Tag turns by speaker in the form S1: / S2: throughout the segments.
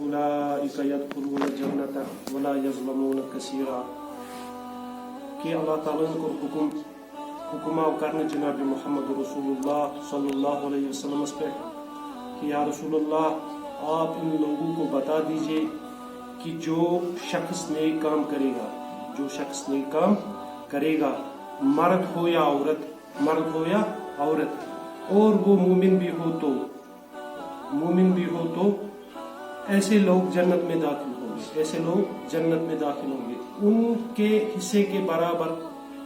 S1: اولئک یدخلون الجنۃ ولا یظلمون کثیرا کہ اللہ تعالیٰ نے کو حکم کرنے جناب محمد رسول اللہ صلی اللہ علیہ وسلم پہ کہ یا رسول اللہ آپ ان لوگوں کو بتا دیجئے کہ جو شخص نیک کام کرے گا، جو شخص نیک کام کرے گا، مرد ہو یا عورت، اور وہ مومن بھی ہو تو ایسے لوگ جنت میں داخل ہوں گے، ان کے حصے کے برابر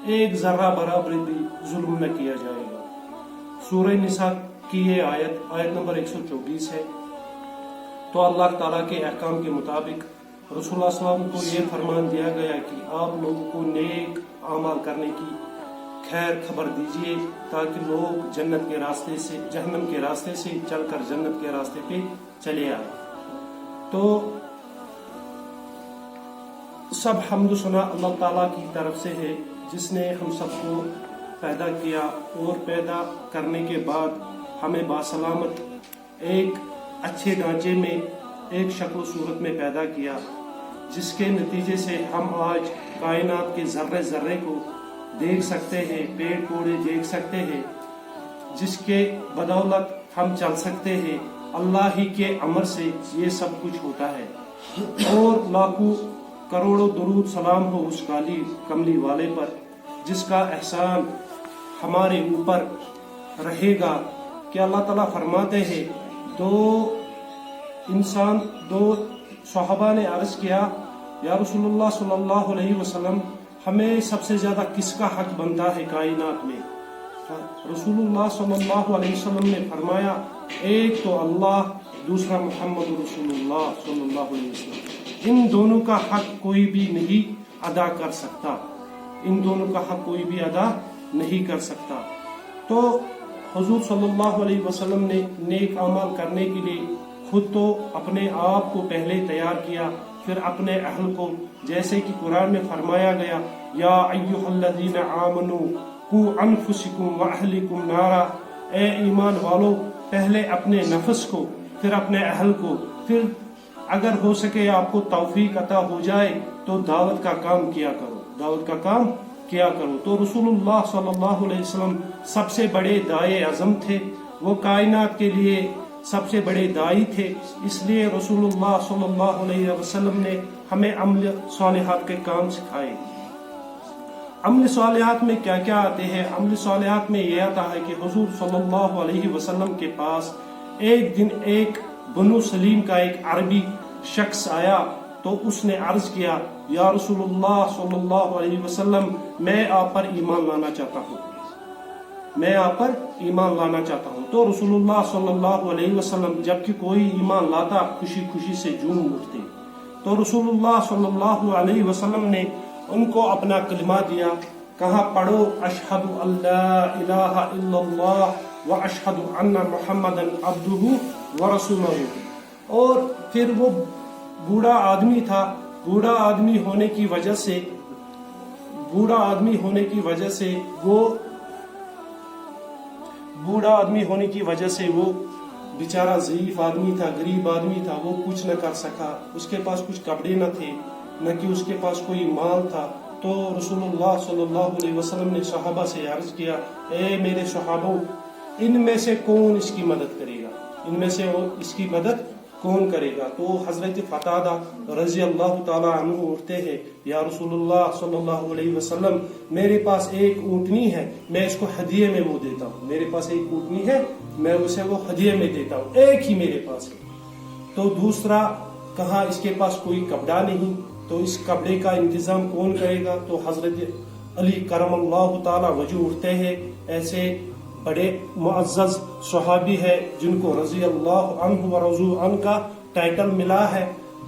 S1: ایک ذرہ برابر بھی ظلم نہ کیا جائے گا۔ سورہ نساء کی یہ آیت نمبر 124 ہے۔ تو اللہ تعالیٰ کے احکام کے مطابق رسول اللہ صلی اللہ علیہ وسلم کو یہ فرمان دیا گیا کہ آپ لوگوں کو نیک اعمال کرنے کی خیر خبر دیجیے تاکہ لوگ جنت کے راستے سے جہنم کے راستے سے چل کر جنت کے راستے پہ چلے آئے۔ تو سب حمد و ثنا اللہ تعالیٰ کی طرف سے ہے جس نے ہم سب کو پیدا کیا اور پیدا کرنے کے بعد ہمیں باسلامت ایک اچھے ڈھانچے میں ایک شکل و صورت میں پیدا کیا، جس کے نتیجے سے ہم آج کائنات کے ذرے ذرے کو دیکھ سکتے ہیں، پیڑ پودے دیکھ سکتے ہیں، جس کے بدولت ہم چل سکتے ہیں۔ اللہ ہی کے امر سے یہ سب کچھ ہوتا ہے، اور لاکھوں کروڑوں درود سلام ہو اس کملی والے پر جس کا احسان ہمارے اوپر رہے گا کہ اللہ تعالیٰ فرماتے ہیں دو صحابہ نے عرض کیا یا رسول اللہ صلی اللہ علیہ وسلم ہمیں سب سے زیادہ کس کا حق بنتا ہے کائنات میں؟ رسول اللہ صلی اللہ علیہ وسلم نے فرمایا ایک تو اللہ، دوسرا محمد رسول اللہ صلی اللہ علیہ وسلم، ان دونوں کا حق کوئی بھی نہیں ادا کر سکتا۔ تو حضور صلی اللہ علیہ وسلم نے نیک اعمال کرنے کے لیے خود تو اپنے آپ کو پہلے تیار کیا، پھر اپنے اہل کو، جیسے کہ قرآن میں فرمایا گیا یا ایھا الذین آمنوا قوا انفسکم واہلکم نارا، اے ایمان والو پہلے اپنے نفس کو، پھر اپنے اہل کو، پھر اگر ہو سکے آپ کو توفیق عطا ہو جائے تو دعوت کا کام کیا کرو۔ تو رسول اللہ صلی اللہ علیہ وسلم سب سے بڑے داعی اعظم تھے، وہ کائنات کے لیے سب سے بڑے داعی تھے، اس لیے رسول اللہ صلی اللہ علیہ وسلم نے ہمیں عمل صالحات کے کام سکھائے۔ عمل صالحات میں کیا کیا آتے ہیں؟ عمل صالحات میں یہ آتا ہے کہ حضور صلی اللہ علیہ وسلم کے پاس ایک دن ایک بنو سلیم کا ایک عربی شخص آیا، تو اس نے عرض کیا یا رسول اللہ صلی اللہ علیہ وسلم میں آپ پر ایمان لانا چاہتا ہوں۔ تو رسول اللہ صلی اللہ علیہ وسلم جبکہ کوئی ایمان لاتا خوشی خوشی سے جھوم اٹھتے، تو رسول اللہ صلی اللہ علیہ وسلم نے ان کو اپنا کلمہ دیا، کہا پڑھو اشہد ان لا الہ الا اللہ و اشہد ان محمدا عبدہ و رسولہ۔ اور پھر وہ بوڑھا آدمی تھا، بوڑھا آدمی ہونے کی وجہ سے وہ بیچارہ ضعیف آدمی تھا، غریب آدمی تھا، وہ کچھ نہ کر سکا، اس کے پاس کچھ کپڑے نہ تھے، نہ کہ اس کے پاس کوئی مال تھا۔ تو رسول اللہ صلی اللہ علیہ وسلم نے صحابہ سے عرض کیا اے میرے صحابوں، ان میں سے کون اس کی مدد کون کرے گا؟ تو حضرت قتادہ رضی اللہ تعالی عنہ اٹھتے ہیں یا رسول اللہ صلی اللہ علیہ وسلم میرے پاس ایک اونٹنی ہے، میں اس کو ہدیے میں وہ دیتا ہوں، میرے پاس ایک اونٹنی ہے میں اسے وہ ہدیے میں دیتا ہوں، ایک ہی میرے پاس ہے۔ تو دوسرا کہا اس کے پاس کوئی کپڑا نہیں، تو اس کپڑے کا انتظام کون کرے گا؟ تو حضرت علی کرم اللہ تعالی وجہ اٹھتے ہیں، ایسے بڑے معزز صحابی ہے جن کو رضی اللہ عنہ و رضو عنہ کا ٹائٹل ملا ہے،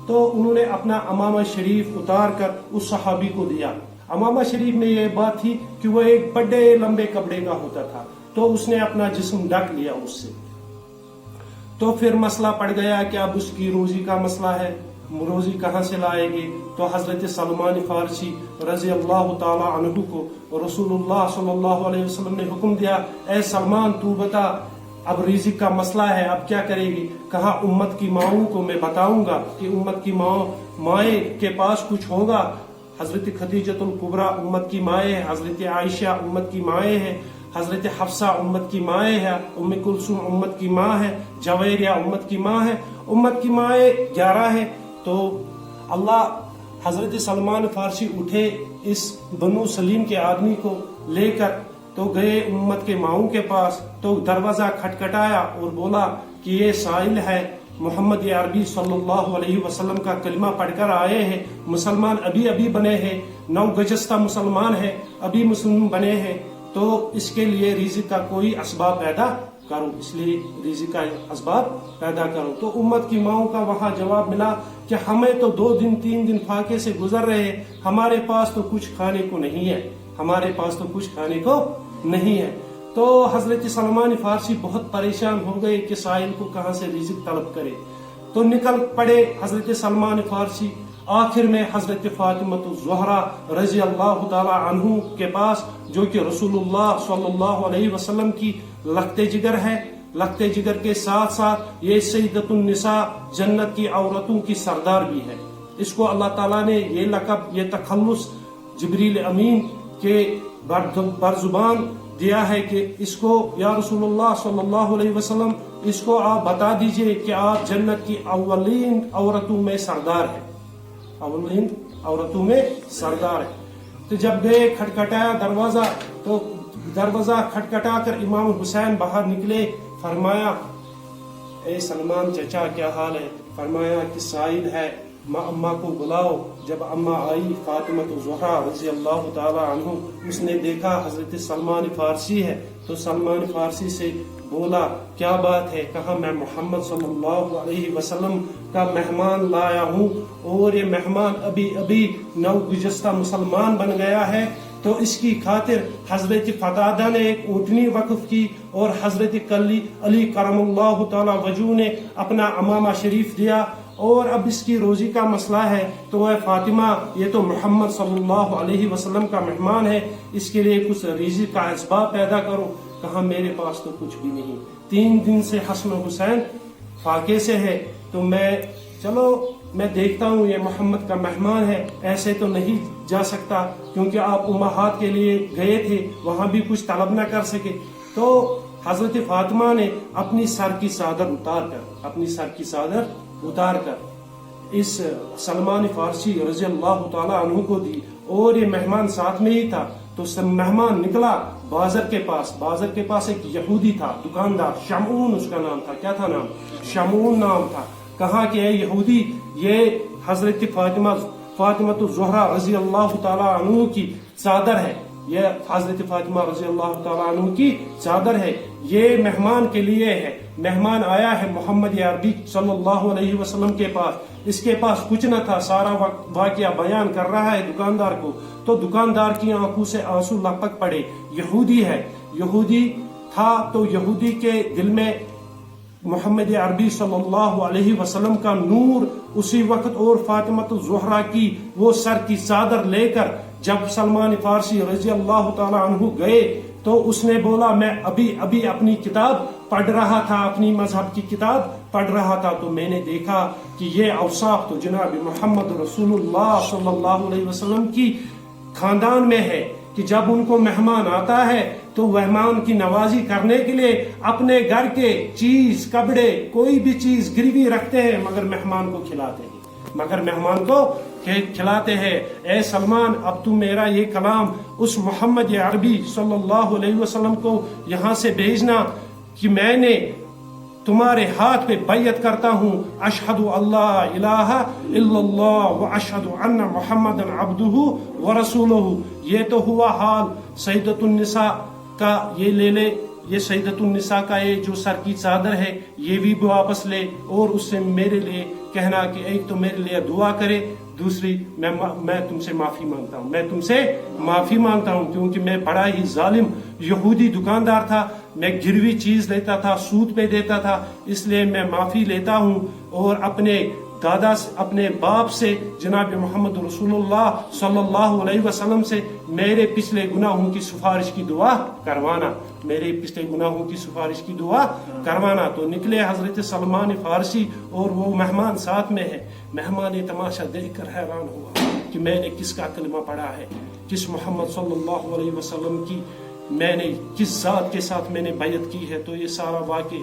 S1: تو انہوں نے اپنا امامہ شریف اتار کر اس صحابی کو دیا۔ امامہ شریف میں یہ بات تھی کہ وہ ایک بڑے لمبے کپڑے کا ہوتا تھا، تو اس نے اپنا جسم ڈھک لیا اس سے۔ تو پھر مسئلہ پڑ گیا کہ اب اس کی روزی کا مسئلہ ہے، روزی کہاں سے لائے گے؟ تو حضرت سلمان فارسی رضی اللہ تعالی عنہ کو رسول اللہ صلی اللہ علیہ وسلم نے حکم دیا اے سلمان تو بتا اب रिज़्क़ का मसला है, अब क्या करेगी? कहा उम्मत की माओं को मैं बताऊंगा कि उम्मत की माए के पास कुछ होगा। हजरत खदीजतुल कुबरा उम्मत की माए है, हजरत आयशा उम्मत की माए है, हजरत हफ्सा उम्मत की माए है, उम्मे कुलसुम उम्मत की माँ है, जवेरिया उम्मत की माँ है, उम्मत की माए 11 है। तो अल्लाह हजरत सलमान फारसी उठे इस बनु सलीम के आदमी को लेकर तो गए उम्मत के माओं के पास। तो दरवाजा खटखटाया और बोला कि ये साइल है, मोहम्मद अरबी सल्लल्लाहु अलैहि वसल्लम का कलमा पढ़कर आए हैं, मुसलमान अभी अभी बने हैं, 9 गजस्ता मुसलमान है, अभी मुस्लिम बने हैं, तो इसके लिए रिज़्क़ का कोई असबाब पैदा करो, इसलिए रिज़्क़ का असबाब पैदा करो। तो उम्मत की माओं का वहां जवाब मिला कि हमें तो 2 दिन 3 दिन फाके से गुजर रहे हैं, हमारे पास तो कुछ खाने को नहीं है, हमारे पास तो कुछ खाने को नहीं है। तो हजरत सलमान फारसी बहुत परेशान हो गए कि साहिल को कहां से रिज़्क़ तलब करे। तो निकल पड़े हजरत सलमान फारसी। आखिर में हजरत फातिमतुज़ ज़हरा रज़ी अल्लाह ताला अन्हु के पास, जो कि रसूलुल्लाह सल्लल्लाहु अलैहि वसल्लम की लखते जिगर है, लखते जिगर के साथ साथ ये सैयदतुन निसा, जन्नत की औरतों की सरदार भी है। इसको अल्लाह ताला ने ये लक़ब, ये तखल्लुस जिब्रील अमीन के बरजुबान दिया है कि इसको या रसूलुल्लाह सल्लल्लाहु अलैहि वसल्लम, इसको आप बता दीजिए कि आप जन्नत की अव्वलीन औरतों में सरदार है, अव्वलीन औरतों में सरदार है। तो जब गए खटखटाया दरवाजा, तो दरवाजा खटखटा कर इमाम हुसैन बाहर निकले। फरमाया ए सलमान चचा क्या हाल है? फरमाया कि साइद है, अम्मा को बुलाओ। जब अम्मा आई फातिमतुज़ ज़हरा रज़ी अल्लाह ताला अन्हु, उसने देखा हजरत सलमान फारसी है, तो सलमान फारसी से बोला क्या बात है? कहा मैं मोहम्मद सल्लल्लाहु अलैहि वसल्लम का मेहमान लाया हूँ और ये मेहमान अभी अभी 9 गुज़श्ता मुसलमान बन गया है, तो इसकी खातिर हजरत फतादा ने एक ऊँटनी वक्फ की और हजरत अली करमुल्लाहु ताला वजू ने अपना अमामा शरीफ दिया, और अब इसकी रोजी का मसला है। तो वह फातिमा, ये तो मोहम्मद सल्लल्लाहु अलैहि वसल्लम का मेहमान है, इसके लिए कुछ रिज़्क़ का असबाब पैदा करो। कहा मेरे पास तो कुछ भी नहीं, 3 दिन से हसन हुसैन फाके से है, तो मैं देखता हूँ ये मोहम्मद का मेहमान है, ऐसे तो नहीं जा सकता, क्योंकि आप उम्महात के लिए गए थे, वहां भी कुछ तलब न कर सके। तो हजरत फातिमा ने अपनी सर की चादर उतार कर इस सलमान फारसी रज़ी अल्लाह ताला अन्हु को दी, और ये मेहमान साथ में ही था। तो मेहमान निकला बाजार के पास एक यहूदी था, दुकानदार, शमून उसका नाम था। क्या था नाम? शमून नाम था। कहा कि यहूदी, ये हजरत फातिमतुज़ ज़हरा रज़ी अल्लाह ताला अन्हु की चादर है, ये हजरत फातिमा रज़ी अल्लाह ताला अन्हु की चादर है, ये मेहमान के लिए है। मेहमान आया है मोहम्मद अरबी सल्लल्लाहु अलैहि वसल्लम के पास, इसके पास कुछ न था, सारा वाक़या बयान कर रहा है दुकानदार को। तो दुकानदार की आंखों से आंसू लपक पड़े। यहूदी है, यहूदी था, तो यहूदी के दिल में मोहम्मद अरबी सल्लल्लाहु अलैहि वसल्लम का नूर उसी वक्त, और फातिमतुज़ ज़हरा की वो सर की चादर लेकर जब सलमान फारसी रज़ी अल्लाह ताला अन्हु गए, तो उसने बोला मैं अभी अभी अपनी किताब पढ़ रहा था, अपनी मजहब की किताब पढ़ रहा था, तो मैंने देखा कि ये औसाफ तो जनाब मोहम्मद रसूलुल्लाह सल्लल्लाहु अलैहि वसल्लम की खानदान में है कि जब उनको मेहमान आता है तो मेहमान की नवाजी करने के लिए अपने घर के चीज, कपड़े, कोई भी चीज गिरवी रखते हैं, मगर मेहमान को खिलाते हैं। ए सलमान, अब तुम मेरा ये कलाम उस मोहम्मद अरबी सल्लल्लाहु अलैहि वसल्लम को यहाँ से भेजना कि मैंने तुम्हारे हाथ पे बैयत करता हूँ, अशहदु अल्ला इलाहा इल्लल्लाह व अशहदु अन्ना मुहम्मदन अब्दुहु व रसूलुहु। ये तो हुआ हाल सैयदतुन निसा का, ये ले ले, ये सैयदतुन निसा का ये जो सर की चादर है, ये भी वापस ले, और उससे मेरे लिए कहना कि एक तो मेरे लिए दुआ करे, दूसरी मैं तुमसे माफी मांगता हूँ, क्योंकि मैं बड़ा ही जालिम यहूदी दुकानदार था, मैं गिरवी चीज लेता था, सूद पे देता था, इसलिए मैं माफी लेता हूँ और अपने दादा अपने बाप से जनाब मोहम्मद रसूलुल्लाह सल्लल्लाहु अलैहि वसल्लम से मेरे पिछले गुनाहों की सिफारिश की दुआ करवाना, मेरे पिछले गुनाहों की सिफारिश की दुआ करवाना। तो निकले हजरत सलमान फारसी और वो मेहमान साथ में है। मेहमान ने तमाशा देखकर हैरान हुआ कि मैंने किसका कलमा पढ़ा है, किस मोहम्मद सल्लल्लाहु अलैहि वसल्लम की मैंने किस जात के साथ मैंने बैयत की है। तो ये सारा वाक़े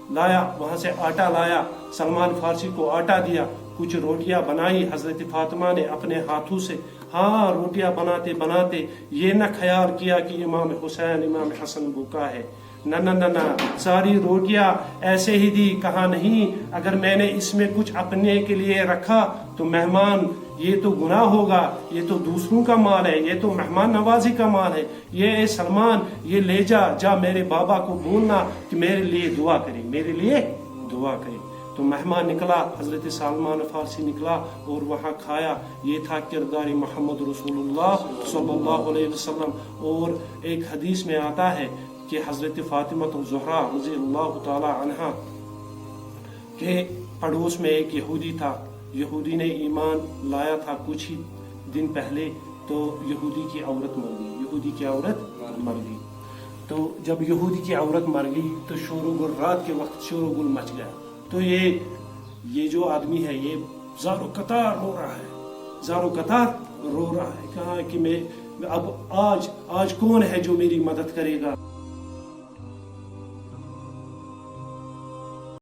S1: लाया, वहां से आटा लाया, सलमान फारसी को आटा दिया, कुछ रोटियां बनाई हजरत फातिमा ने अपने हाथों से। हाँ, रोटियां बनाते बनाते ये न ख्याल किया कि इमाम हुसैन इमाम हसन भूखा है, ना ना ना ना, सारी रोटियां ऐसे ही दी। कहा नहीं, अगर मैंने इसमें कुछ अपने के लिए रखा तो मेहमान, ये तो गुनाह होगा, ये तो दूसरों का माल है, ये तो मेहमान नवाजी का माल है। ये सलमान, ये ले जा मेरे बाबा को बोलना कि मेरे लिए दुआ करे, मेरे लिए दुआ करे। तो मेहमान निकला, हजरत सलमान फारसी निकला और वहाँ खाया। ये था किरदार मोहम्मद रसूलुल्लाह सल्लल्लाहु अलैहि वसल्लम। और एक हदीस में आता है कि हजरत फातिमा ज़हरा रज़ी अल्लाह तआला अन्हा के पड़ोस में एक यहूदी था। यहूदी ने ईमान लाया था कुछ ही दिन पहले, तो यहूदी की औरत मर गई, यहूदी की औरत मर गई। तो जब यहूदी की औरत मर गई तो शोरगुल, रात के वक्त शोरगुल मच गया। तो ये जो आदमी है ये ज़ारो कतार रो रहा है, ज़ारो कतार रो रहा है। कहा कि मैं अब आज कौन है जो मेरी मदद करेगा।